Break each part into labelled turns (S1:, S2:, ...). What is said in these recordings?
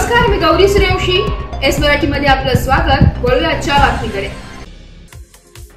S1: नमस्कार, मी गौरी सूर्यवंशी. एस मराठीमध्ये आपलं स्वागत. वळूया आजच्या बातमीकडे.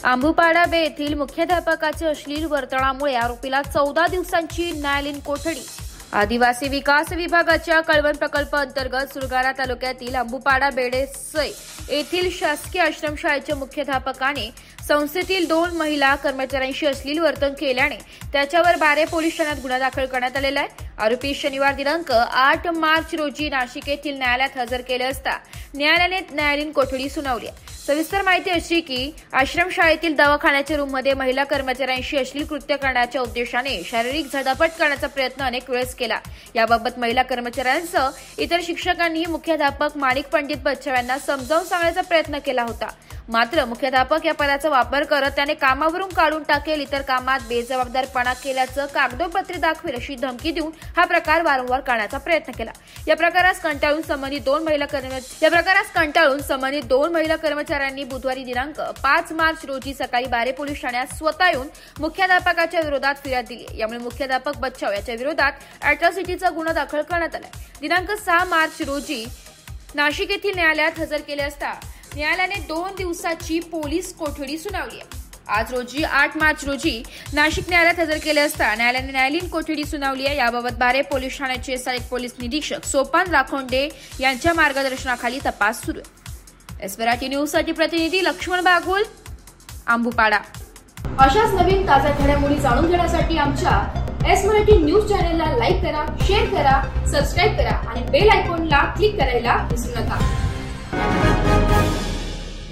S2: आंबुपाडा बे येथील मुख्याध्यापकाचे अश्लील वर्तनामुळे आरोपीला 14 दिवसांची न्यायालयीन कोठडी. आदिवासी विकास विभागाच्या कळवण प्रकल्प अंतर्गत सुरगाणा तालुक्यातील आंबुपाडा बेडेसई येथील शासकीय आश्रमशाळेच्या मुख्याध्यापकाने संस्थेतील 2 महिला कर्मचाऱ्यांशी अश्लील वर्तन केल्याने त्याच्यावर बारे पोलीस ठाण्यात गुन्हा दाखल करण्यात आलेला आहे. आरोपी शनिवार दिनांक 8 मार्च रोजी नाशिक येथील न्यायालयात हजर केले असता न्यायालयाने न्यायालयीन कोठडी सुनावली. सविस्तर माहिती अशी की आश्रमशाळेतील दवाखान्याच्या रूममध्ये महिला कर्मचाऱ्यांशी अश्लील कृत्य करण्याच्या उद्देशाने शारीरिक झटापट करण्याचा प्रयत्न अनेक वेळेस केला. याबाबत महिला कर्मचाऱ्यांसह इतर शिक्षकांनीही मुख्याध्यापक माणिक पंडित बच्छाव यांना समजावून सांगण्याचा प्रयत्न केला होता. मात्र मुख्याध्यापक या पदाचा वापर करत त्याने कामावरून काढून टाकेल, इतर कामात बेजबाबदारपणा केल्याचं कागदोपत्री दाखवेल अशी धमकी देऊन हा प्रकार वारंवार करण्याचा प्रयत्न केला. या प्रकारास कंटाळून संबंधित दोन महिला कर्मचाऱ्यांनी बुधवारी दिनांक 5 मार्च रोजी सकाळी बारे पोलीस ठाण्यात स्वतः येऊन मुख्याध्यापकाच्या विरोधात फिर्याद दिली. यामुळे मुख्याध्यापक बच्छाव याच्या विरोधात अॅट्रॉसिटीचा गुन्हा दाखल करण्यात आला. दिनांक 6 मार्च रोजी नाशिक येथील न्यायालयात हजर केले असता न्यायालयाने 2 दिवसाची पोलीस कोठडी सुनावली. आज रोजी 8 मार्च रोजी नाशिक न्यायालयात हजर केले असता न्यायालयाने न्यायालयीन कोठडी सुनावली आहे. याबाबत बारे पोलीस ठाण्याचे सहाय्यक पोलीस निरीक्षक सोपान राखोंडे यांच्या मार्गदर्शनाखाली तपास सुरू आहे. एस मराठी न्यूज साठी प्रतिनिधी लक्ष्मण बागुल, आंबुपाडा.
S1: अशाच नवीन ताज्या घडामोडी जाणून घेण्यासाठी आमच्या एस मराठी न्यूज चॅनलला लाईक करा, शेअर करा, सबस्क्राईब करा आणि बेल आयकॉनला क्लिक करायला विसरू नका.